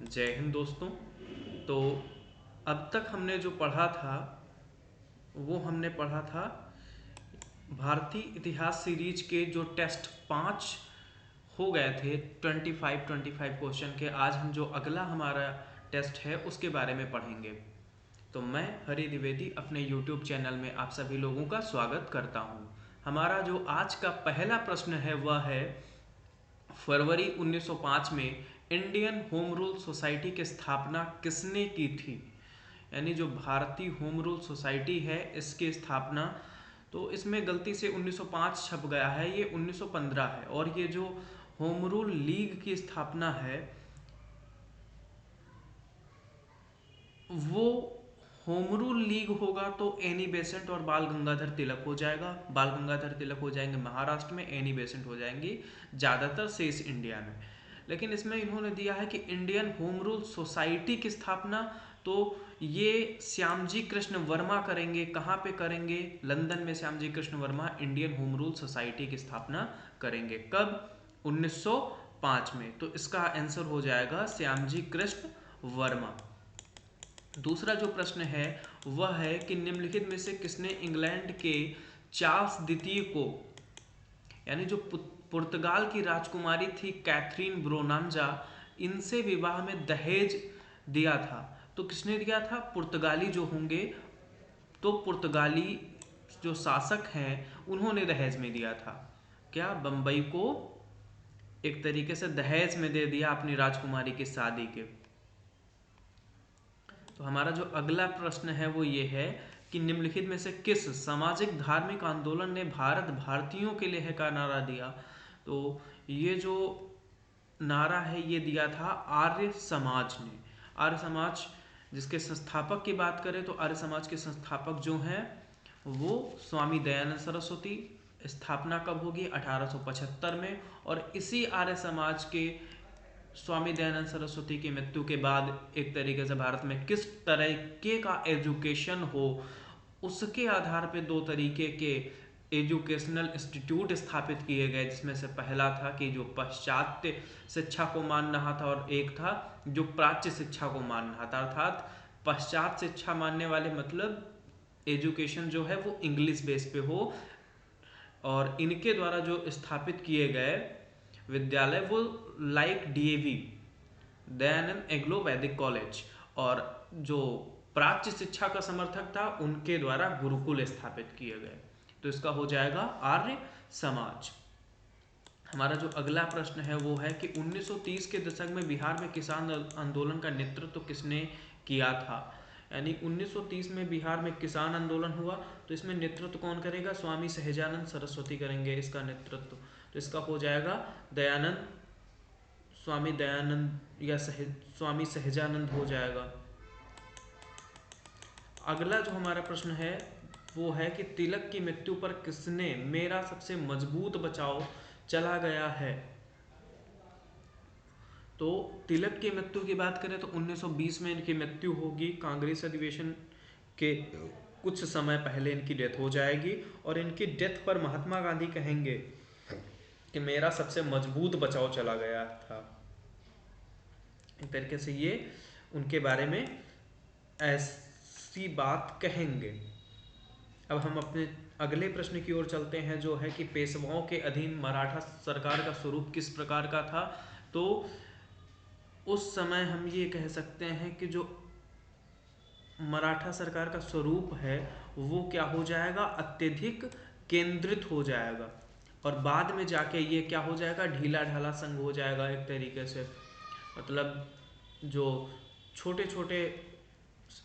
जय हिंद दोस्तों। तो अब तक हमने जो पढ़ा था वो हमने पढ़ा था भारतीय इतिहास सीरीज के जो टेस्ट 5 हो गए थे 25 क्वेश्चन के। आज हम जो अगला हमारा टेस्ट है उसके बारे में पढ़ेंगे। तो मैं हरि द्विवेदी अपने YouTube चैनल में आप सभी लोगों का स्वागत करता हूं। हमारा जो आज का पहला प्रश्न है वह है फरवरी 1905 में इंडियन होम रूल सोसाइटी की स्थापना किसने की थी। यानी जो भारतीय होम रूल सोसाइटी है इसकी स्थापना, तो इसमें गलती से 1905 छप गया है, ये 1915 है। और ये जो होम रूल लीग की स्थापना है वो होम रूल लीग होगा तो एनी बेसेंट और बाल गंगाधर तिलक हो जाएगा। बाल गंगाधर तिलक हो जाएंगे महाराष्ट्र में, एनी बेसेंट हो जाएंगी ज़्यादातर शेष इंडिया में। लेकिन इसमें इन्होंने दिया है कि इंडियन होम रूल सोसाइटी की स्थापना, तो ये श्यामजी कृष्ण वर्मा करेंगे। कहाँ पे करेंगे? लंदन में Shyamji Krishna Verma Indian home rule society की स्थापना करेंगे। कब? 1905 में। तो इसका आंसर हो जाएगा श्यामजी कृष्ण वर्मा। दूसरा जो प्रश्न है वह है कि निम्नलिखित में से किसने इंग्लैंड के चार्ल्स द्वितीय को, यानी जो पुर्तगाल की राजकुमारी थी कैथरीन ब्रोनांजा, इनसे विवाह में दहेज दिया था। तो किसने दिया था? पुर्तगाली जो होंगे, तो पुर्तगाली जो शासक हैं उन्होंने दहेज में दिया था। क्या? बंबई को एक तरीके से दहेज में दे दिया अपनी राजकुमारी की शादी के। तो हमारा जो अगला प्रश्न है वो ये है कि निम्नलिखित में से किस सामाजिक धार्मिक आंदोलन ने भारत भारतीयों के लिए का नारा दिया। तो ये जो नारा है ये दिया था आर्य समाज ने। आर्य समाज जिसके संस्थापक की बात करें तो आर्य समाज के संस्थापक जो हैं वो स्वामी दयानंद सरस्वती। स्थापना कब होगी? 1875 में। और इसी आर्य समाज के स्वामी दयानंद सरस्वती की मृत्यु के बाद एक तरीके से भारत में किस तरीके का एजुकेशन हो उसके आधार पे दो तरीके के एजुकेशनल इंस्टीट्यूट स्थापित किए गए, जिसमें से पहला था कि जो पाश्चात्य शिक्षा को मान रहा था और एक था जो प्राच्य शिक्षा को मान रहा था। अर्थात पाश्चात्य शिक्षा मानने वाले मतलब एजुकेशन जो है वो इंग्लिश बेस पे हो, और इनके द्वारा जो स्थापित किए गए विद्यालय वो लाइक डीएवी दयानंद एग्लो वैदिक कॉलेज, और जो प्राच्य शिक्षा का समर्थक था उनके द्वारा गुरुकुल स्थापित किए गए। तो इसका हो जाएगा आर्य समाज। हमारा जो अगला प्रश्न है वो है कि 1930 के दशक में बिहार में किसान आंदोलन का नेतृत्व किसने किया था। यानी 1930 में बिहार में किसान आंदोलन हुआ, तो इसमें नेतृत्व कौन करेगा? स्वामी सहजानंद सरस्वती करेंगे इसका नेतृत्व। तो इसका हो जाएगा दयानंद, स्वामी दयानंद या स्वामी सहजानंद हो जाएगा। अगला जो हमारा प्रश्न है वो है कि तिलक की मृत्यु पर किसने मेरा सबसे मजबूत बचाव चला गया है। तो तिलक की मृत्यु की बात करें तो 1920 में इनकी मृत्यु होगी। कांग्रेस अधिवेशन के कुछ समय पहले इनकी डेथ हो जाएगी, और इनकी डेथ पर महात्मा गांधी कहेंगे कि मेरा सबसे मजबूत बचाव चला गया था। एक तरीके से ये उनके बारे में ऐसी बात कहेंगे। अब हम अपने अगले प्रश्न की ओर चलते हैं जो है कि पेशवाओं के अधीन मराठा सरकार का स्वरूप किस प्रकार का था। तो उस समय हम ये कह सकते हैं कि जो मराठा सरकार का स्वरूप है वो क्या हो जाएगा? अत्यधिक केंद्रित हो जाएगा, और बाद में जाके ये क्या हो जाएगा? ढीला ढाला संघ हो जाएगा एक तरीके से। मतलब जो छोटे छोटे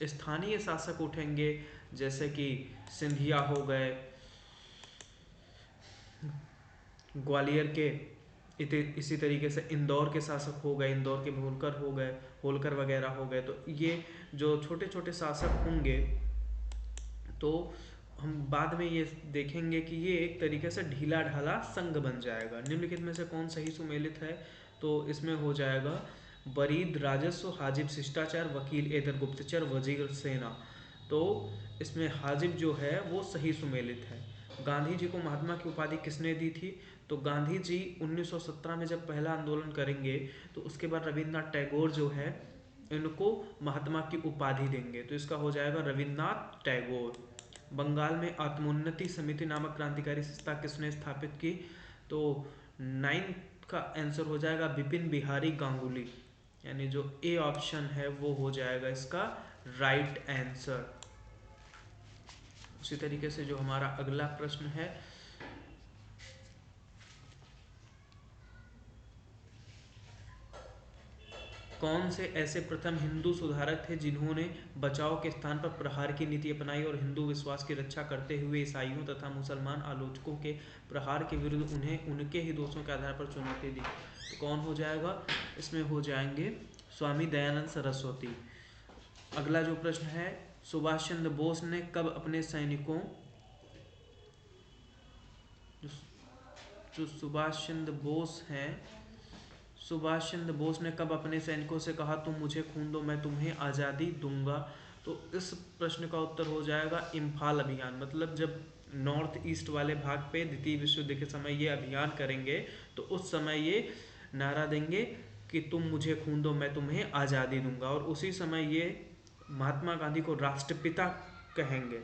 स्थानीय शासक उठेंगे जैसे कि सिंधिया हो गए, ग्वालियर के इसी तरीके से इंदौर के शासक हो गए, इंदौर के होलकर हो गए, होलकर वगैरह हो गए। तो ये जो छोटे छोटे शासक होंगे तो हम बाद में ये देखेंगे कि ये एक तरीके से ढीला ढाला संघ बन जाएगा। निम्नलिखित में से कौन सही सुमेलित है? तो इसमें हो जाएगा बरीद राजस्व, हाजिब शिष्टाचार, वकील एदर गुप्तचर, वजीर सेना। तो इसमें हाजिब जो है वो सही सुमेलित है। गांधी जी को महात्मा की उपाधि किसने दी थी? तो गांधी जी 1917 में जब पहला आंदोलन करेंगे तो उसके बाद रविन्द्रनाथ टैगोर जो है इनको महात्मा की उपाधि देंगे, तो इसका हो जाएगा रविन्द्रनाथ टैगोर। बंगाल में आत्मोन्नति समिति नामक क्रांतिकारी संस्था किसने स्थापित की? तो 9 का आंसर हो जाएगा बिपिन बिहारी गांगुली, यानी जो ए ऑप्शन है वो हो जाएगा इसका राइट आंसर। उसी तरीके से जो हमारा अगला प्रश्न है, कौन से ऐसे प्रथम हिंदू सुधारक थे जिन्होंने बचाव के स्थान पर प्रहार की नीति अपनाई और हिंदू विश्वास की रक्षा करते हुए ईसाइयों तथा मुसलमान आलोचकों के प्रहार के विरुद्ध उन्हें उनके ही दोषों के आधार पर चुनौती दी? तो कौन हो जाएगा? इसमें हो जाएंगे स्वामी दयानंद सरस्वती। अगला जो प्रश्न है, सुभाष चंद्र बोस ने कब अपने सैनिकों जो सुभाष चंद्र बोस हैं, सुभाष चंद्र बोस ने कब अपने सैनिकों से कहा तुम मुझे खून दो मैं तुम्हें आज़ादी दूंगा? तो इस प्रश्न का उत्तर हो जाएगा इम्फाल अभियान, मतलब जब नॉर्थ ईस्ट वाले भाग पे द्वितीय विश्व युद्ध के समय ये अभियान करेंगे तो उस समय ये नारा देंगे कि तुम मुझे खून दो मैं तुम्हें आज़ादी दूंगा, और उसी समय ये महात्मा गांधी को राष्ट्रपिता कहेंगे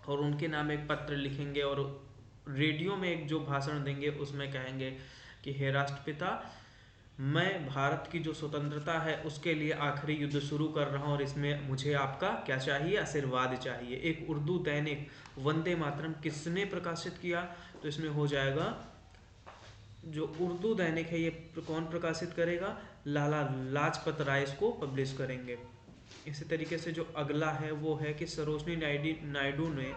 और उनके नाम एक पत्र लिखेंगे और रेडियो में एक जो भाषण देंगे उसमें कहेंगे कि हे राष्ट्रपिता, मैं भारत की जो स्वतंत्रता है उसके लिए आखिरी युद्ध शुरू कर रहा हूँ और इसमें मुझे आपका क्या चाहिए? आशीर्वाद चाहिए। एक उर्दू दैनिक वंदे मातरम किसने प्रकाशित किया? तो इसमें हो जाएगा जो उर्दू दैनिक है ये कौन प्रकाशित करेगा? लाला लाजपत राय इसको पब्लिश करेंगे। इसी तरीके से जो अगला है वो है कि सरोजनी नायडू ने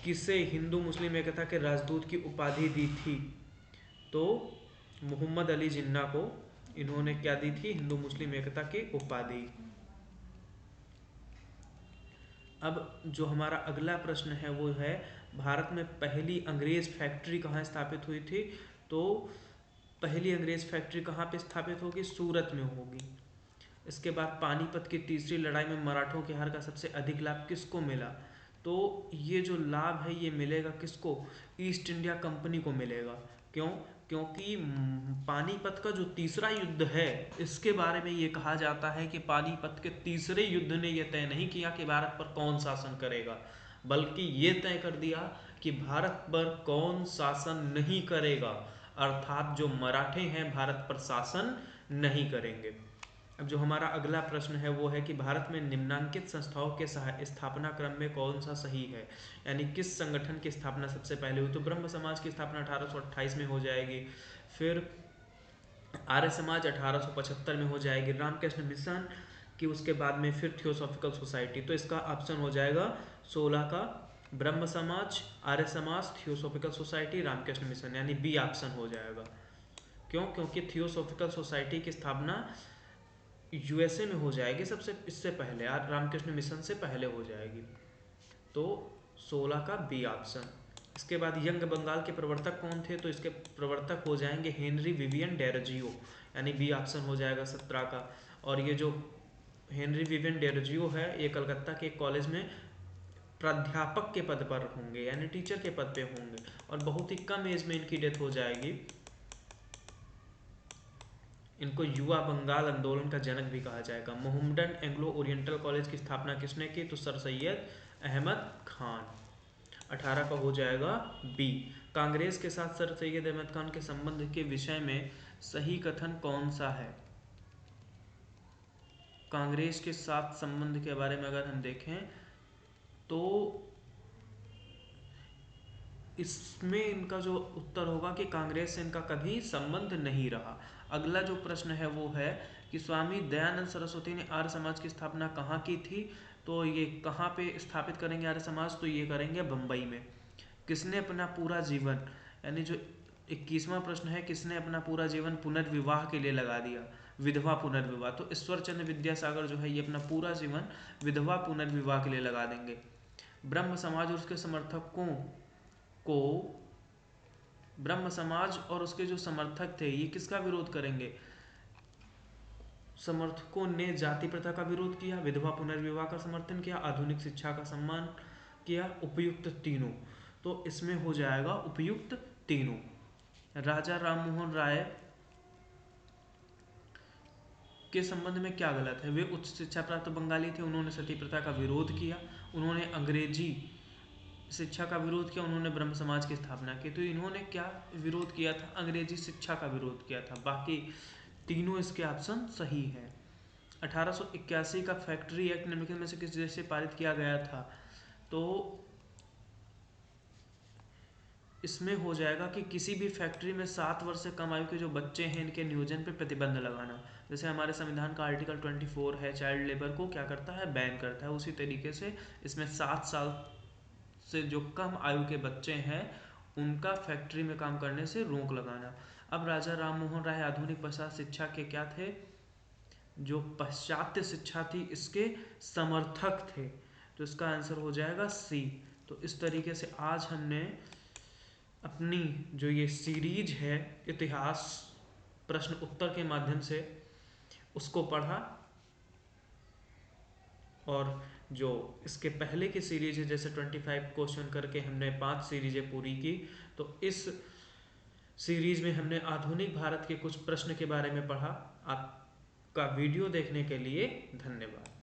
किसे हिंदू मुस्लिम एकता के राजदूत की उपाधि दी थी? तो मोहम्मद अली जिन्ना को इन्होंने क्या दी थी? हिंदू मुस्लिम एकता की उपाधि। अब जो हमारा अगला प्रश्न है वो है भारत में पहली अंग्रेज फैक्ट्री कहाँ स्थापित हुई थी? तो पहली अंग्रेज फैक्ट्री कहाँ पे स्थापित होगी? सूरत में होगी। इसके बाद पानीपत की तीसरी लड़ाई में मराठों के हार का सबसे अधिक लाभ किसको मिला? तो ये जो लाभ है ये मिलेगा किसको? ईस्ट इंडिया कंपनी को मिलेगा। क्यों? क्योंकि पानीपत का जो तीसरा युद्ध है इसके बारे में ये कहा जाता है कि पानीपत के तीसरे युद्ध ने यह तय नहीं किया कि भारत पर कौन शासन करेगा, बल्कि ये तय कर दिया कि भारत पर कौन शासन नहीं करेगा, अर्थात जो मराठे हैं भारत पर शासन नहीं करेंगे। अब जो हमारा अगला प्रश्न है वो है कि भारत में निम्नांकित संस्थाओं के स्थापना क्रम में कौन सा सही है, यानी किस संगठन की स्थापना सबसे पहले हुई? तो ब्रह्म समाज की स्थापना 1828 में हो जाएगी, फिर आर्य समाज 1875 में हो जाएगी, रामकृष्ण मिशन की उसके बाद में फिर थियोसॉफिकल सोसाइटी। तो इसका ऑप्शन हो जाएगा 16 का ब्रह्म समाज, Arya Samaj, theosophical society, Ramakrishna mission, यानी बी ऑप्शन हो जाएगा। क्यों? क्योंकि थियोसॉफिकल सोसाइटी की स्थापना यूएसए में हो जाएगी सबसे, इससे पहले रामकृष्ण मिशन से पहले हो जाएगी। तो 16 का बी ऑप्शन। इसके बाद यंग बंगाल के प्रवर्तक कौन थे? तो इसके प्रवर्तक हो जाएंगे हेनरी विवियन डेरोजियो, यानी बी ऑप्शन हो जाएगा 17 का। और ये जो हेनरी विवियन डेरोजियो है ये कलकत्ता के कॉलेज में प्राध्यापक के पद पर होंगे, यानी टीचर के पद पे होंगे, और बहुत ही कम एज में इनकी डेथ हो जाएगी। इनको युवा बंगाल आंदोलन का जनक भी कहा जाएगा। मोहम्मडन एंग्लो ओरिएंटल कॉलेज की स्थापना किसने की? तो सर सैयद अहमद खान। 18 का हो जाएगा बी। कांग्रेस के साथ सर सैयद अहमद खान के संबंध के विषय में सही कथन कौन सा है? कांग्रेस के साथ संबंध के बारे में अगर हम देखें तो इसमें इनका जो उत्तर होगा कि कांग्रेस से इनका कभी संबंध नहीं रहा। अगला जो प्रश्न है वो है कि स्वामी दयानंद सरस्वती ने आर्य समाज की स्थापना कहाँ की थी? तो ये कहाँ पे स्थापित करेंगे आर्य समाज? तो ये करेंगे बम्बई में। किसने अपना पूरा जीवन, यानी जो 21वां प्रश्न है, किसने अपना पूरा जीवन पुनर्विवाह के लिए लगा दिया? विधवा पुनर्विवाह। तो ईश्वर चंद्र विद्यासागर जो है ये अपना पूरा जीवन विधवा पुनर्विवाह के लिए लगा देंगे। ब्रह्म समाज और उसके समर्थकों को, ब्रह्म समाज और उसके जो समर्थक थे ये किसका विरोध करेंगे? समर्थकों ने जाति प्रथा का विरोध किया, विधवा पुनर्विवाह का समर्थन किया, आधुनिक शिक्षा का सम्मान किया? उपयुक्त तीनों। तो इसमें हो जाएगा उपयुक्त तीनों। राजा राममोहन राय के संबंध में क्या गलत है? वे उच्च शिक्षा प्राप्त बंगाली थे, उन्होंने सती प्रथा का विरोध किया, उन्होंने अंग्रेजी शिक्षा का विरोध किया, उन्होंने ब्रह्म समाज की स्थापना की। तो इन्होंने क्या विरोध किया था? अंग्रेजी शिक्षा का विरोध किया था। बाकी तीनों इसके ऑप्शन सही है। 1881 का फैक्ट्री एक्ट निम्नलिखित में से किस देश से पारित किया गया था? तो इसमें हो जाएगा कि किसी भी फैक्ट्री में 7 वर्ष से कम आयु के जो बच्चे हैं इनके नियोजन पे प्रतिबंध लगाना। जैसे हमारे संविधान का आर्टिकल 24 है, चाइल्ड लेबर को क्या करता है? बैन करता है। उसी तरीके से इसमें 7 साल से जो कम आयु के बच्चे हैं उनका फैक्ट्री में काम करने से रोक लगाना। अब राजा राममोहन राय आधुनिक पश्चात शिक्षा के क्या थे? जो पाश्चात्य शिक्षा थी इसके समर्थक थे। तो इसका आंसर हो जाएगा सी। तो इस तरीके से आज हमने अपनी जो ये सीरीज है इतिहास प्रश्न उत्तर के माध्यम से उसको पढ़ा, और जो इसके पहले की सीरीज है जैसे 25 क्वेश्चन करके हमने 5 सीरीजें पूरी की। तो इस सीरीज में हमने आधुनिक भारत के कुछ प्रश्न के बारे में पढ़ा। आपका वीडियो देखने के लिए धन्यवाद।